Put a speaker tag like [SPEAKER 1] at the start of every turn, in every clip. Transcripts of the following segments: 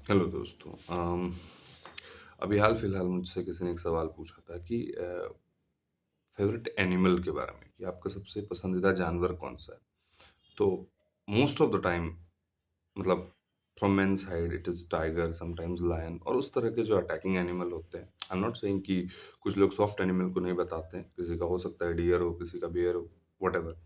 [SPEAKER 1] Hello दोस्तों। अभी हाल-फिलहाल मुझसे किसी ने एक सवाल पूछा था कि फ़ेवरेट एनिमल के बारे में कि आपका सबसे पसंदीदा जानवर कौन-सा है? तो मोस्ट ऑफ द टाइम मतलब from main side it is tiger, sometimes lion और उस तरह के जो अटैकिंग एनिमल होते हैं। आई एम नॉट सेइंग कि कुछ लोग सॉफ्ट एनिमल को नहीं बताते हैं, किसी का हो सकता है डियर हो, किसी का बियर हो, व्हाटएवर।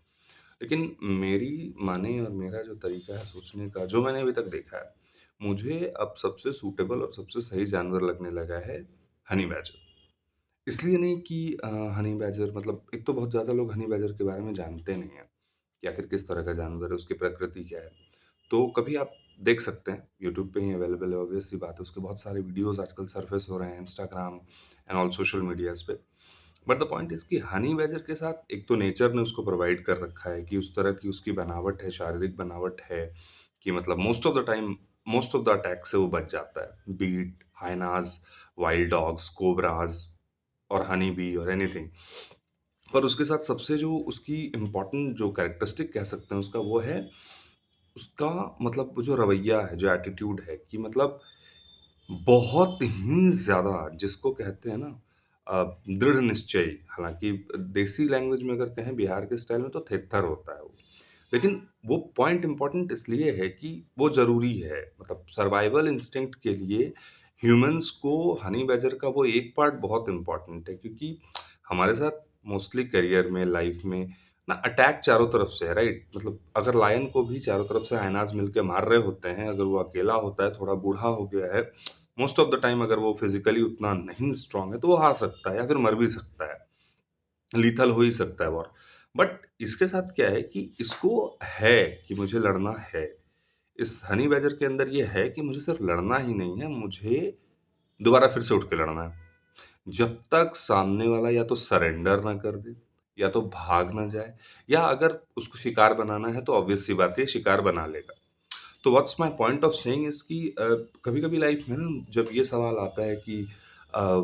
[SPEAKER 1] लेकिन मेरी माने और मेरा जो तरीका है सोचने का, जो मैंने अभी तक देखा है, मुझे अब सबसे सूटेबल और सबसे सही जानवर लगने लगा है हनी बैजर। इसलिए नहीं कि हनी बैजर मतलब एक तो बहुत ज़्यादा लोग हनी बैजर के बारे में जानते नहीं हैं, कि आखिर किस तरह का जानवर है, उसकी प्रकृति क्या है। तो कभी आप देख सकते हैं, यूट्यूब पे ही अवेलेबल है, ऑब्वियस सी बात है, उसके बहुत सारे वीडियोज़ आजकल सर्फेस हो रहे हैं Instagram and all social medias पे। बट द पॉइंट इज़ कि हनी बैजर के साथ एक तो नेचर ने उसको प्रोवाइड कर रखा है कि उस तरह की उसकी बनावट है, शारीरिक बनावट है कि मतलब most of the time most of the attack से वो बच जाता है। बीट, हाइनास, वाइल्ड डॉग्स, कोबराज़ और हनी बी और एनीथिंग। पर उसके साथ सबसे जो उसकी इम्पोर्टेंट जो कैरेक्टरिस्टिक कह सकते हैं उसका वो है, उसका मतलब वो जो रवैया है, जो एटीट्यूड है कि मतलब बहुत ही ज़्यादा जिसको कहते हैं ना दृढ़ निश्चयी, हालाँकि देसी लैंग्वेज में अगर कहें बिहार के स्टाइल में तो थेत्थर होता है वो। लेकिन वो पॉइंट इम्पोर्टेंट इसलिए है कि वो ज़रूरी है, मतलब सर्वाइवल इंस्टिंक्ट के लिए ह्यूमन्स को हनी बैजर का वो एक पार्ट बहुत इम्पोर्टेंट है क्योंकि हमारे साथ मोस्टली करियर में, लाइफ में ना अटैक चारों तरफ से है, राइट? मतलब अगर लायन को भी चारों तरफ से हाइनाज मिलके मार रहे होते हैं, अगर वो अकेला होता है, थोड़ा बूढ़ा हो गया है, मोस्ट ऑफ द टाइम अगर वो फिज़िकली उतना नहीं स्ट्रॉन्ग है, तो वो हार सकता है या फिर मर भी सकता है। लीथल हो ही सकता है वॉर। बट इसके साथ क्या है कि इसको है कि मुझे लड़ना है। इस हनी बैजर के अंदर ये है कि मुझे सिर्फ़ लड़ना ही नहीं है, मुझे दोबारा फिर से उठ के लड़ना है। जब तक सामने वाला या तो सरेंडर ना कर दे, या तो भाग ना जाए, या अगर उसको शिकार बनाना है तो ऑब्वियस सी बात है शिकार बना लेगा। तो what's my point of saying is कि कभी-कभी लाइफ़ में ना जब ये सवाल आता है कि अ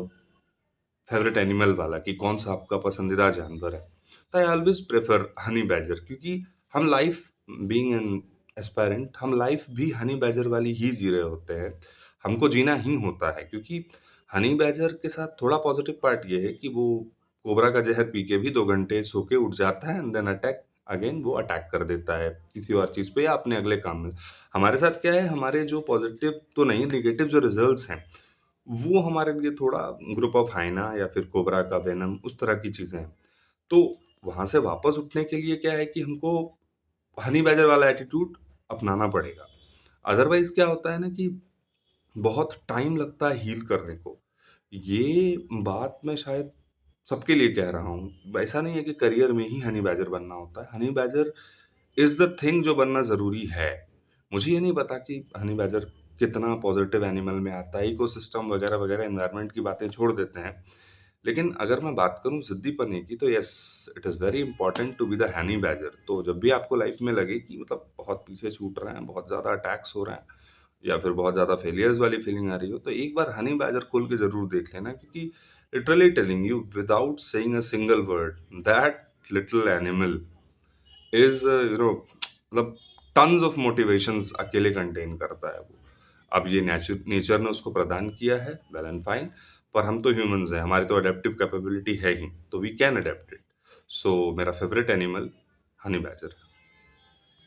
[SPEAKER 1] फ़ेवरेट एनिमल वाला कि कौन-सा आपका पसंदीदा जानवर है? तो I always prefer honey badger क्योंकि हम लाइफ़ बीइंग एन एस्पायरेंट हम लाइफ़ भी हनी बैजर वाली ही जी रहे होते हैं। हमको जीना ही होता है क्योंकि हनी बैजर के साथ थोड़ा पॉज़िटिव पार्ट ये है कि वो कोबरा का ज़हर पी के भी 2 घंटे सो के उठ जाता है एंड देन वो अटैक कर देता है किसी और चीज़ पे या अपने अगले काम में। हमारे साथ क्या है, हमारे जो पॉज़िटिव तो नहीं, नेगेटिव जो रिज़ल्ट्स हैं वो हमारे लिए थोड़ा ग्रुप ऑफ हाइना या फिर कोबरा का वेनम उस तरह की चीज़ें हैं। तो वहाँ से वापस उठने के लिए क्या है कि हमको हनी बैजर वाला एटीट्यूड अपनाना पड़ेगा। अदरवाइज़ क्या होता है ना कि बहुत टाइम लगता है हील करने को। ये बात मैं शायद सबके लिए कह रहा हूँ। ऐसा नहीं है कि करियर में ही हनी बैजर बनना होता है। Honey badger is the thing जो बनना ज़रूरी है। मुझे ये नहीं पता कि हनी बैजर कितना पॉज़िटिव एनिमल में आता है, इकोसिस्टम वगैरह-वगैरह एनवायरनमेंट की बातें छोड़ देते हैं। लेकिन अगर मैं बात करूँ ज़िद्दीपने की तो yes, it is very important to be the honey badger. तो जब भी आपको लाइफ़ में लगे कि मतलब बहुत पीछे छूट रहे हैं, बहुत ज़्यादा अटैक्स हो रहे हैं या फिर बहुत ज़्यादा फेलियर्स वाली फीलिंग आ रही हो, तो एक बार हनी बैजर खोल के ज़रूर देख लेना क्योंकि literally telling you without saying a single word that little animal is मतलब टन्स ऑफ मोटिवेशंस अकेले कंटेन करता है वो। अब ये नेचर ने उसको प्रदान किया है, वेल एंड फाइन, पर हम तो ह्यूमन्स हैं, हमारी तो अडैप्टिव कैपेबिलिटी है ही, तो वी कैन अडैप्ट इट। सो मेरा फेवरेट एनिमल हनी बैजर है।